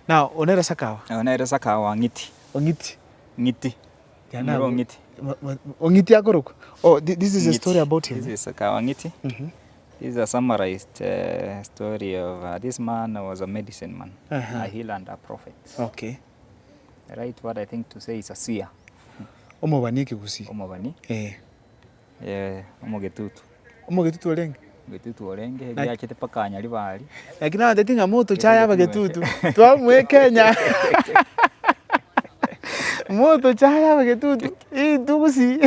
Now, onera sakawa. Onera sakawa ngiti. Ongiti. Ngiti. Yana ngiti. Ongiti akorok. Oh, this is a story about him. This is sakawa ngiti. This is a summarized story of this man was a medicine man, a healer and a prophet. Okay. Right, what I think to say is a seer. Omobani kigusi. Omobani. Omogetutu. Omogetutu olenge. Getutu olenge byakete pakanya libali. Lakini ndatinga moto chaya bagetutu. Twamwe Kenya. Moto chaya bagetutu. Tugusi.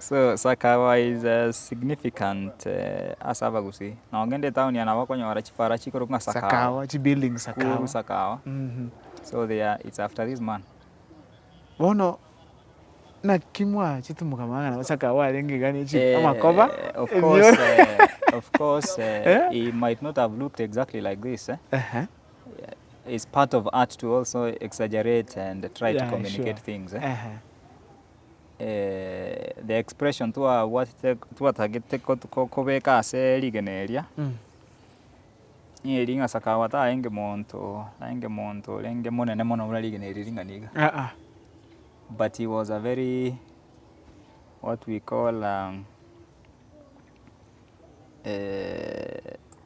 So sakawa is significant as abagusi. Na ogende town yana bakonyora chipara chikoro nga sakawa. Sakawa chi building sakawa. Sakawa. So it's after this man. Bono na kimwa chitumuka mangana sakawa alenge gani chi amakoba. Of course he might not have looked exactly like this. It's part of art to also exaggerate and try to communicate things. The expression to what target kobeka ase ligeneria. Linga sakawa ta enge monto lenge monene mono ligeneri linganiga. But he was a very, what we call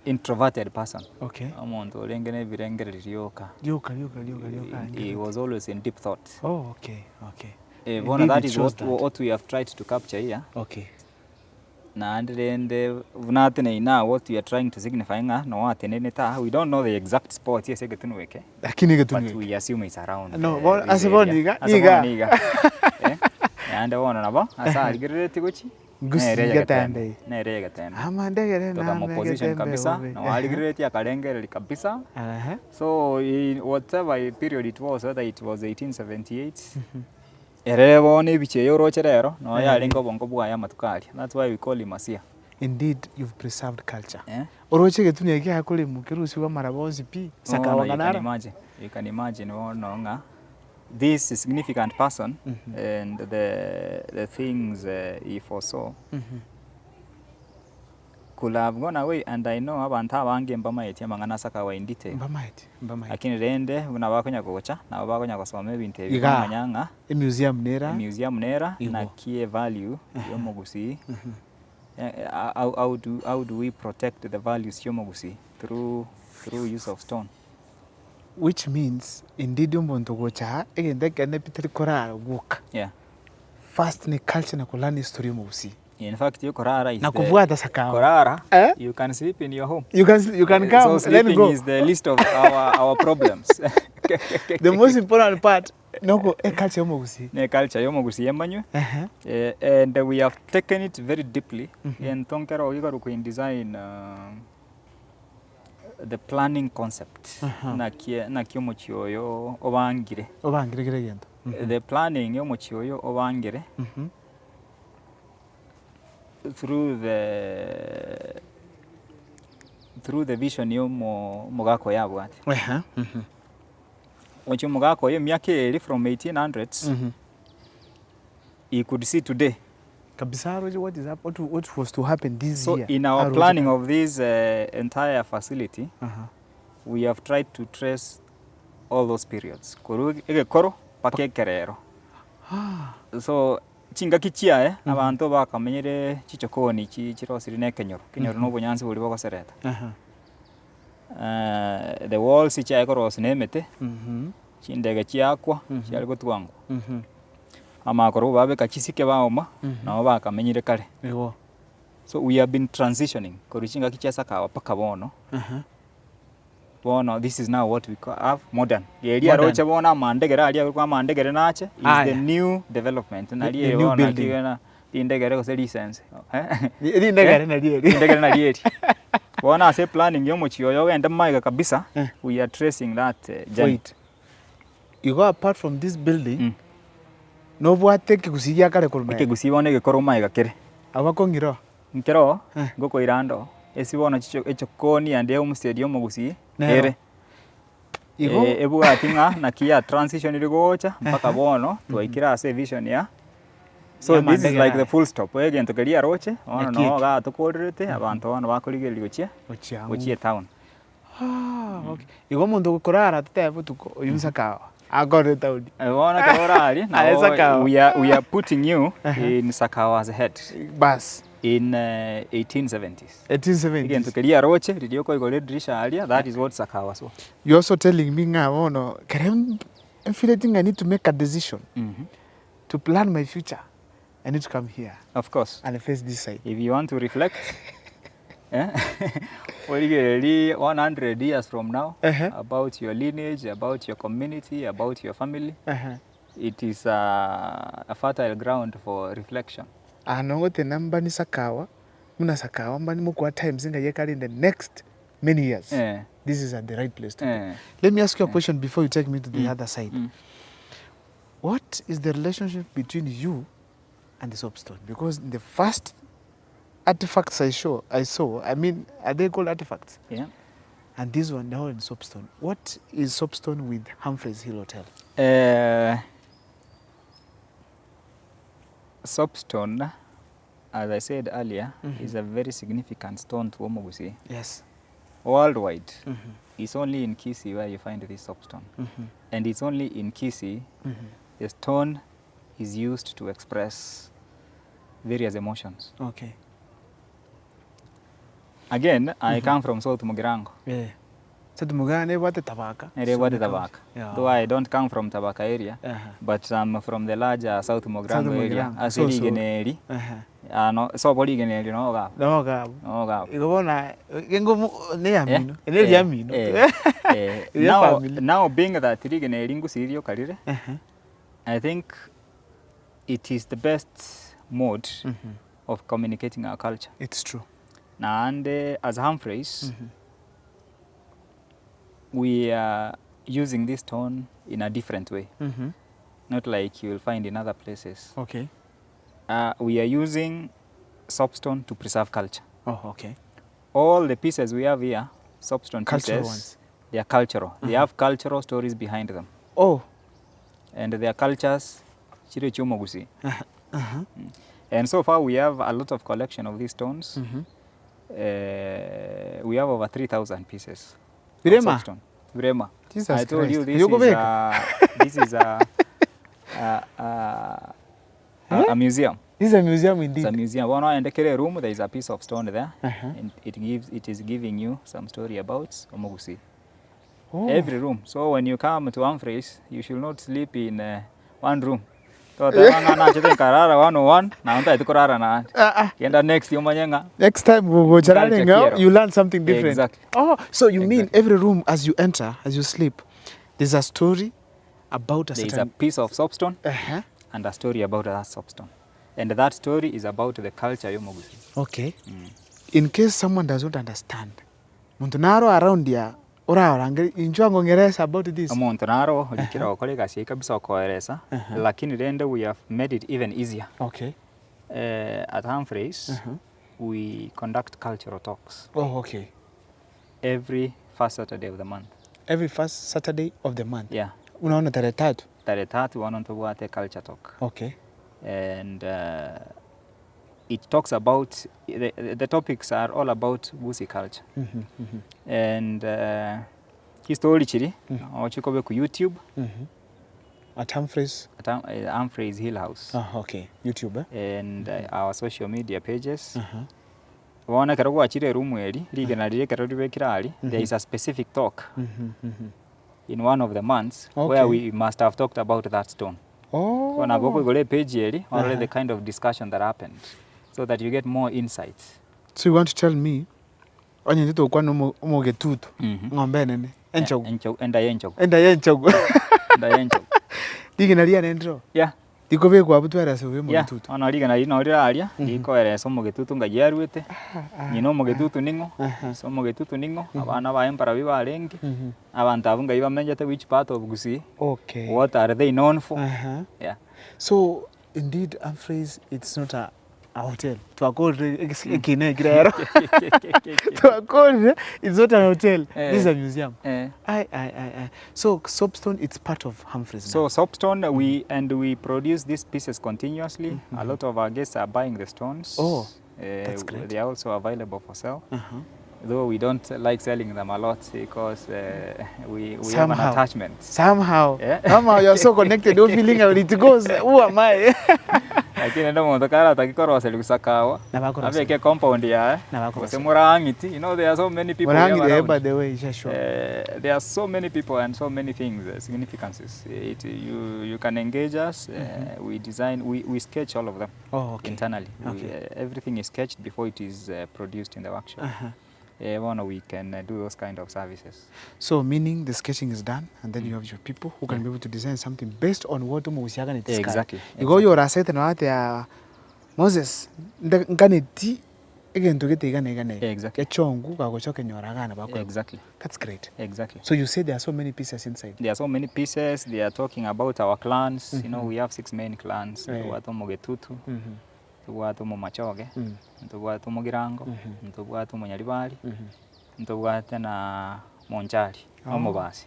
introverted person. Okay. He was always in deep thought. Oh, okay. That is what we have tried to capture here. Okay. And what we are trying to signify we don't know the exact spot yes but we assume it's around. No, asiboniga. And one nabo asa algerete guchi gusigatande neregatande amandegere na position kabisa na algerete akalengere kabisa. So whatever period it was, whether it was 1878 erebo ne biche yorocherero no yalengo bongo bwaya matukali. That's why we call him a seer. Indeed, you've preserved culture. Oroche getunia iki hakole mukirusi wa marabozi pi sakawa ganara. You can imagine nga this is significant person and the things he foresaw could have gone away, and I know abantu abange mbamaiti amangana sakawa in detail. Mbamaiti. Lakini rende unabakonya kugocha na bakonya kusoma ebintu ebimanyanga museum nera na kie value yomogusi. How do we protect the values yomogusi through use of stone? Which means indeed umuntu gocha egende kane piteri korara guka. First ni culture na kulani history yomogusi. In fact, you korara is korara. You can sleep in your home. You can come. So sleeping is the list of our problems. The most important part, noko culture yomogusi. Culture yomogusi yemanywe. And we have taken it very deeply. And tonkero yigaruko in design the planning concept. Na kyomochioyo obangire. Gendo. The planning yomochioyo obangire. Through the vision yomo mogako yabwate. When mogako yemyake from 1800s, you could see today. Kabisa, what was to happen this year? So in our planning of this entire facility, we have tried to trace all those periods. Koro pakekerero. So chinga kichia abantu bakamenyere chichokoni chirosiri ne kenyoro no bunyansi buli bakosereta. The walls chicha ekorosi nemete chindege chiakwa cyari gutwangwa amakoro babe kachisike baoma nabo bakamenyere kare. So we have been transitioning korichinga kichia sakawa paka bono. Bono, this is now what we have modern. Area roche bona mandegere ali kwa mandegere nache is the new development. Na the new building. Indegere ko license. Indegere na lieri. Indegere na lieri. Bona say planning yomochiyo enda maiga kabisa. We are tracing that journey. Wait. You go apart from this building. No bwate kigusiya kare kolma. Kigusiya ne gekoro maiga kere. Abakongiro. Nkero goko irando. Esibona chicho echokoni ande umstedi yomogusi. Ere. Ebu atinga na kia transition iligocha mpaka bono tuwaikira ase vision ya. So this is like the full stop. Again tukelia roche ono no ga tukorete abantu bano bakolige ligochia. Ochie town. Okay. Igo mundu gukurara tutebe tuko yunsa kawa. Agore taudi. Wona kaorari. Now we are putting you in Sakawa's head. Bas. In 1870s. 1870s. Again, tukelia roche, ridioko igole dirisha alia. That is what Sakawa was. You're also telling me now, no, I'm feeling I need to make a decision to plan my future. I need to come here. Of course. And face this side. If you want to reflect, 100 years from now, about your lineage, about your community, about your family, it is a fertile ground for reflection. Anongote namba ni Sakawa, muna Sakawa, mbani mukwa times inga yekari in the next many years. This is at the right place to be. Let me ask you a question before you take me to the other side. What is the relationship between you and the soapstone? Because the first artifacts I saw, I mean, are they called artifacts? Yeah. And this one, they're all in soapstone. What is soapstone with Humphreys Hill Hotel? Soapstone, as I said earlier, is a very significant stone to Omogusi. Yes. Worldwide, it's only in Kisii where you find this soapstone. And it's only in Kisii the stone is used to express various emotions. Okay. Again, I come from South Mugirango. Yeah. South Mugirango, what Tabaka? Tabaka. Yeah. Though I don't come from Tabaka area, but I'm from the larger South Mugirango area. As a Ligeneri. So what Ligeneri, no gap. No gap. No gap. You go na, now being that Ligeneri Ngusirio Karire, I think it is the best mode of communicating our culture. It's true. Now, and as Humphreys, we are using this stone in a different way. Not like you will find in other places. Okay. We are using soapstone to preserve culture. Oh, okay. All the pieces we have here, soapstone cultural pieces, ones. They are cultural. They have cultural stories behind them. Oh. And their cultures, Chire Chomogusi. And so far we have a lot of collection of these stones. We have over 3,000 pieces. Virema? Virema. Jesus I told Christ. you this is a museum. This is a museum indeed. It's a museum. One in the room there is a piece of stone there, and it is giving you some story about Omogusi. Every room. So when you come to Humphreys, you should not sleep in one room. So next time we go you learn something different. Exactly. Oh, so you mean every room as you enter, as you sleep, there's a story about a certain... There's a piece of soapstone and a story about that soapstone. And that story is about the culture Yomogusi. Okay. In case someone doesn't understand, Muntunaro around here, about this. Lakini rende we have made it even easier. Okay. At Humphreys, we conduct cultural talks. Oh, okay. Every first Saturday of the month. Every first Saturday of the month? Yeah. Unaona tarehe tatu? Tarehe tatu wanaontoboa culture talk. Okay. And it talks about, the topics are all about Gusii culture. And history chiri, ochikobe ku YouTube. At Humphreys? At Humphreys Hill House. Oh, okay. YouTube, And our social media pages. Wana karogo achire room eri, ligena rire karori kirali. There is a specific talk in one of the months where we must have talked about that stone. Oh. So na boko gole page eri, already the kind of discussion that happened, so that you get more insights. So you want to tell me, onye ndito kwa umoge tutu, ngombe nene, enchogu. Enda yenchogu. Enda yenchogu. Enda yenchogu. Ligena ria nendro? Yeah. Dikobe kwa abutu era sewe mo tutu. Yeah, ona ligena ino ria aria, diko era somo getutu ngayaruete. Nyino mo getutu ningo, somo getutu ningo, abana ba empara biba arengi. Abantu abunga iba menjete which part of Gusii. Okay. What are they known for? Yeah. So indeed Humphreys, it's not a hotel. To a call it's not an hotel. This is a museum. So soapstone, it's part of Humphreys now. So soapstone, we produce these pieces continuously. A lot of our guests are buying the stones. Oh, that's great. They are also available for sale. though we don't like selling them a lot because we have an attachment. Somehow you're so connected, you're feeling how it goes. Who am I? Lakini ndo muntu kara takikoro selikusa kawa abeke compound ya Murang'iti. You know, there are so many people here, by the way, sure. There are so many people and so many things, significances. You can engage us. We design, we sketch all of them internally. Everything is sketched before it is produced in the workshop. We can do those kind of services. So meaning the sketching is done, and then you have your people who can be able to design something based on what umusiaga ni discard. Exactly. You go your asset na wate ya Moses nganeti egento gete exactly. Echongu kagochoke nyoragana bako. Exactly. That's great. Exactly. So you said there are so many pieces inside. There are so many pieces. They are talking about our clans. You know, we have 6 main clans. Watu Mogetutu. Ntubwate mu Machoge, ntubwate mu Girango, ntubwate mu Nyaribari, ntubwate na Monchari, Omubasi.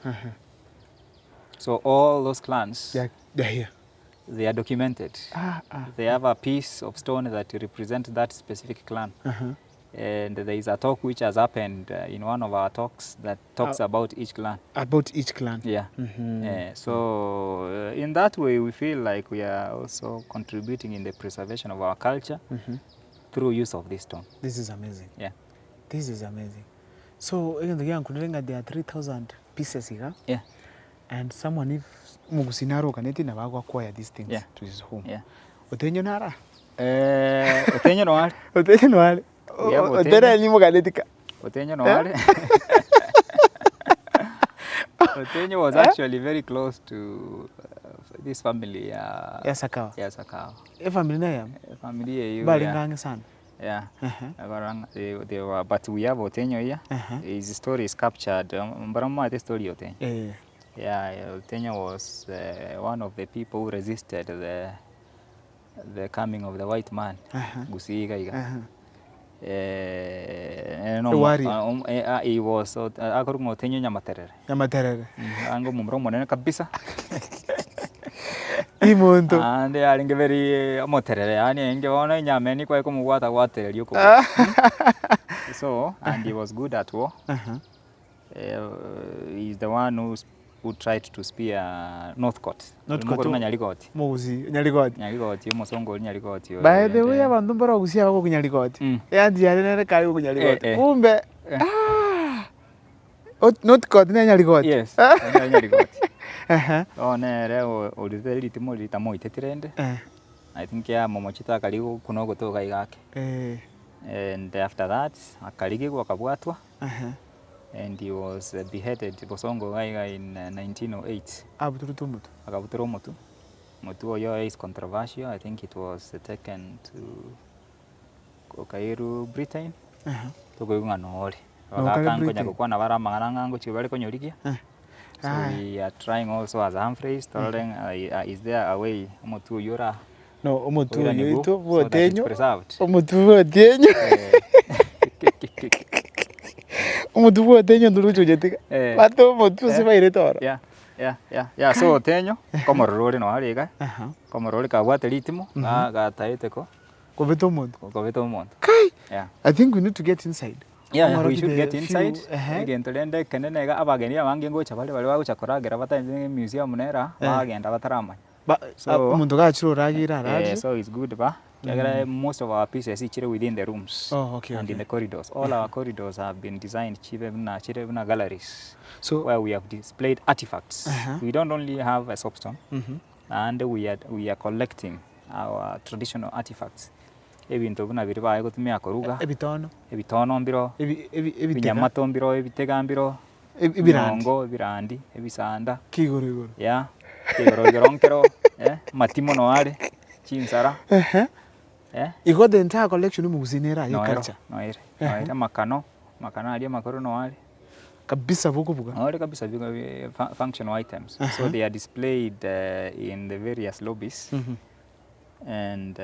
So all those clans, they're here. They are documented. They have a piece of stone that represents that specific clan. And there is a talk which has happened in one of our talks that talks about each clan. About each clan? Yeah. So in that way, we feel like we are also contributing in the preservation of our culture through use of this stone. This is amazing. Yeah. This is amazing. So there are 3,000 pieces here. Yeah. And someone, if Mugusinaro kaneti na wago acquire these things to his home. Yeah. Otenyo nara? Otenyo no wale. Otenyo no wale. Otera ni moganetika. Otenyo no wale. Otenyo was actually very close to this family. Sakawa. Yeah, Sakawa. Family na yam. Family you. Balingange sana. Yeah. They were, but we have Otenyo here. His story is captured. Mbarama the story Otenyo. Yeah, Otenyo was one of the people who resisted the coming of the white man. Gusiga iga. He was akorumo Otenyo Nyamaterere. Nyamaterere. Ango mumro monene kabisa. Imuntu. And they are very moterere. Ani enge wana nyameni kwa kumugwata gwatereri yuko. So, and he was good at war. He's the one who tried to spear Northcote. Northcote Nyarigoti. Mugusi Nyarigoti. Nyarigoti Mosongo Nyarigoti. By the way, abantu mbara gusia bako Nyarigoti. Yandi yale kali ku Nyarigoti. Kumbe Northcote na Nyarigoti. Yes. Nyarigoti. Nere olithe litimo litamo itetirende. I think ya momochita kaligo kunogo to gaigake. And after that akaligirwa akabwatwa. And he was beheaded Bosongo Gaiga in 1908. Akabuturwa mutu. Mutu oyo is controversial. I think it was taken to Kairu, Britain. Tukoyunga noole. Wakakango nyakukwa na bara manganango chibale konyorikia. So we are trying also as Humphreys, telling is there a way mutu yora? No, mutu yoito Otenyo. Mutu Otenyo. Umutu Otenyo ndurucho jetika. Bato mutu sibaire toro. Yeah. So Otenyo komororore no ariga. Komororore kabwate litimo gataiteko. Koveto mondo. Kai. Yeah. I think we need to get inside. Yeah, we should get inside. Again, tulende kenene ga abageni abange ngocha bale bagucha koragera batanze museum nera bagenda batarama. So umuntu gachururagira raje. So it's good ba. Most of our pieces are within the rooms and in the corridors. All our corridors have been designed chirevna galleries, so where we have displayed artifacts. We don't only have a soapstone, and we are collecting our traditional artifacts. Ebintu buna biri baye gutumia koruga. Ebitono mbiro. Ebinyamato mbiro, ebitega mbiro. Ebirandi, ebisanda. Kigorigoro. Yeah. Kigorogoronkero. Matimo no are. Chinsara. You got the entire collection mugusinera your culture. No, makano ali makoro no are. Kabisa vugubuga. No, kabisa functional items. So they are displayed in the various lobbies. And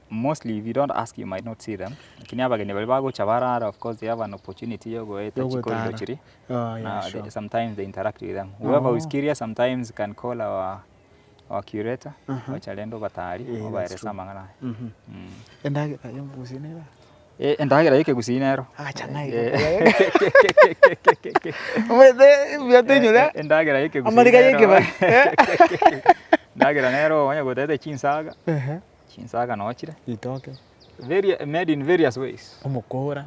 mostly, if you don't ask, you might not see them. Of course, they have an opportunity to go to Chiri. Sometimes they interact with them. Whoever is curious sometimes can call our curator, Chalendo Batari, over Samangana. And I am Musinera. Endagera yike gusinero. Acha nayo. Mwede byatenyura. Endagera yike gusinero. Amarika yike ba. Ndagera nero wanya gutete chinsaga. Chinsaga nochire. Itoke. Made in various ways. Omukora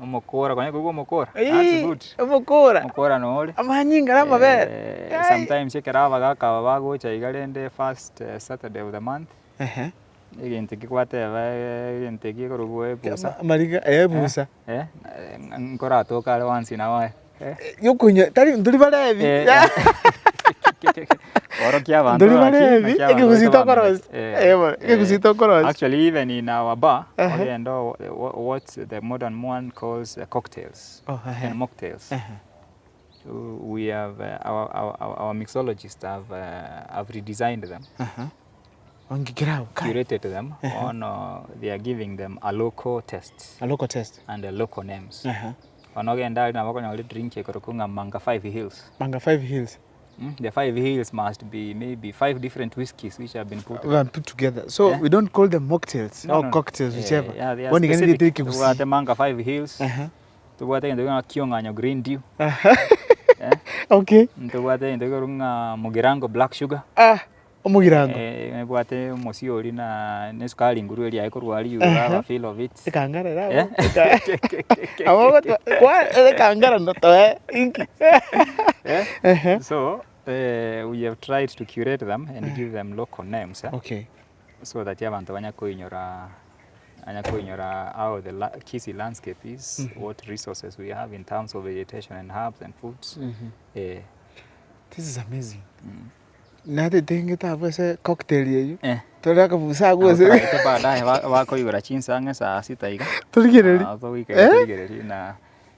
kwanya kugo omukora. That's good. Omukora no ole. Amanyinga namabere. Sometimes chekeraba gaka bagocha igarende first Saturday of the month. Egente kikwateba egente kikorugwe busa. Marika busa. Nkora toka ale once in a while. Yokunya tari nduri balebi. Orokia bantu. Nduri balebi. Egusito koros. Egusito koros. Actually, even in our bar, again, what the modern one calls cocktails and mocktails. We have our mixologists have redesigned them. Curated them on they are giving them a local test and a local names. Onogenda na wako nyali drink ekorokunga Manga 5 Hills. Manga 5 Hills. The 5 Hills must be maybe 5 different whiskies which have been put together. So we don't call them mocktails or cocktails, whichever. They are specific. The Manga 5 Hills. Tuwate ndio Kionganyo Green Dew. Okay. Tuwate ndio Mugirango Black Sugar. Omugirango. Bwate mosiori na nesukali nguru eli aikorwali you have a feel of it. Kangara rawo. Awo kwa kangara no to inki. So we have tried to curate them and give them local names. Okay. So that abantu banyakoinyora how the Kisii landscape is, what resources we have in terms of vegetation and herbs and foods. This is amazing. Nade dengeta bose cocktail yeyu. Tolaka busa gose. Baadaye wako yura chinsanga saa 6 iga. Tuligereri. Tuligereri na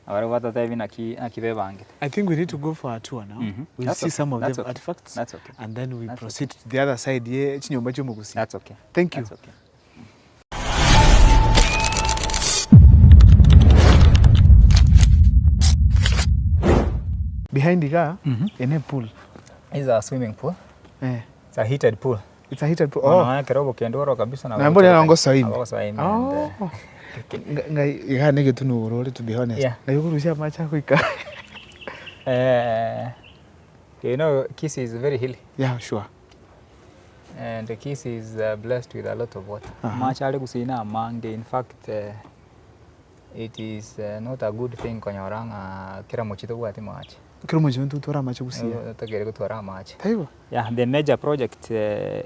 abari batatabi nakibebange. I think we need to go for a tour now. We'll see some of the artifacts. That's okay. And then we proceed to the other side ye chinyomba cyo mugusi. That's okay. Thank you. That's okay. Behind the car, in a pool. Is a swimming pool. It's a heated pool. It's a heated pool. Oh. Na kerobo kendoro kabisa na. Na mbona yango swim. Oh. Ngai iga nige tunurore to be honest. Na yukurusha macha kuika. You know, Kisii is very hilly. Yeah, sure. And the Kisii is blessed with a lot of water. Macha ale kusina mange. In fact, it is not a good thing konyoranga kira mochito bwati machi. Kiro mtu tora machi kusia. Tagere kutora machi. Taiwa. Yeah, the major project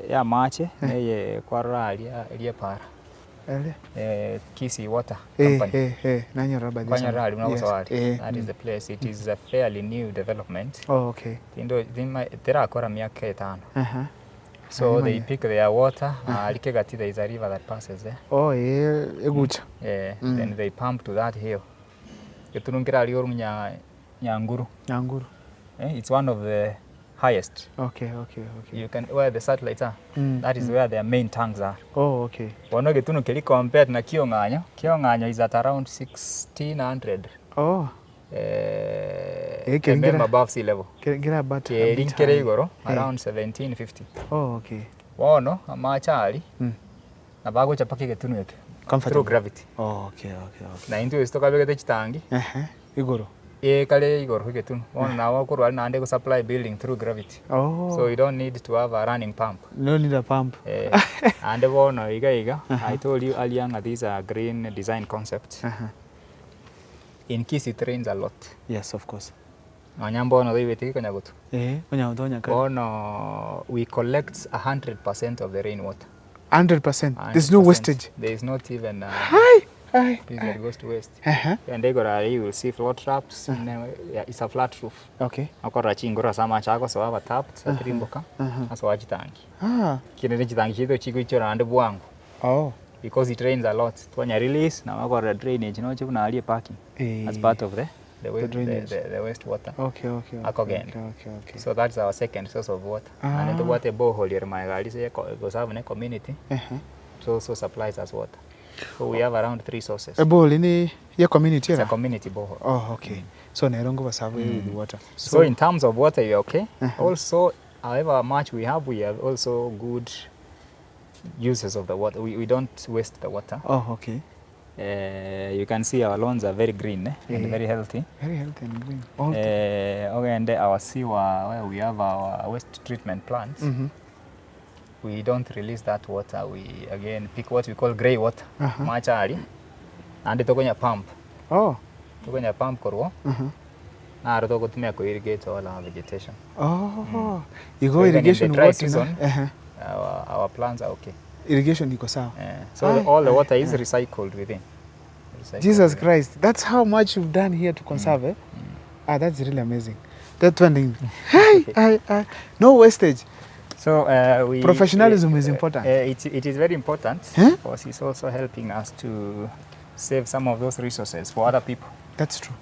ya machi eye kwara alia para. Kisii Water Company. Nanyora badi. Kwanyarali unawasawali. That is the place. It is a fairly new development. Oh, okay. Tera kora miaka 5. So they pick their water. Alikegati there is a river that passes there. Oh, egucha. Then they pump to that hill. Getunungira aliyo Nyanguru. It's one of the highest. Okay. You can where the satellites are. That is where their main tanks are. Oh, okay. Wano getunu keli compared na Kionganyo. Kionganyo is at around 1600. Oh. Above sea level. Get about igoro around 1750. Oh, okay. Wano amachali. Na bago chapaki getunu yete. Through gravity. Oh, okay. Na into istoka begete chitangi. Igoro. Kale igoro getunu. Wano na wako rwali na ande ku supply building through gravity. Oh. So you don't need to have a running pump. No need a pump. And wano iga. I told you earlier these are green design concepts. In Kisii it rains a lot. Yes, of course. Nyambono dhiwetiki konyagutu. Konyagutonya kale. Ono we collect 100% of the rainwater. 100%. There's no wastage. There is not even piece that goes to waste. And you will see float traps. It's a flat roof. Okay. Akora chingora sama chako so aba tapped atrimboka. Aso wachitangi. Kinene chitangi chito chiko ichora ande bwangu. Oh. Because it rains a lot. Twanya release na wakora drainage no chiku na alie parking. As part of the wastewater. Okay. So that's our second source of water. And the water borehole here my goes have a community. So also supplies us water. So we have around 3 sources. A borehole in your community? It's a community borehole. Oh, okay. So Nairongo was with water. So in terms of water, you're okay. Also, however much we have also good uses of the water. We don't waste the water. Oh, okay. You can see our lawns are very green and very healthy. Very healthy and green. And our sewer, where we have our waste treatment plants, we don't release that water. We again pick what we call grey water, machari, and itokonya pump. Oh. Itokonya pump korwo. Na rotoko tumia ko irrigate all our vegetation. Oh. You go So irrigation in the dry water. season, our plants are okay. Irrigation iko sawa. So all the water is recycled within. Jesus Christ, that's how much you've done here to conserve. That's really amazing. That's one thing. Hey, no wastage. So Professionalism is important. It is very important because it's also helping us to save some of those resources for other people. That's true.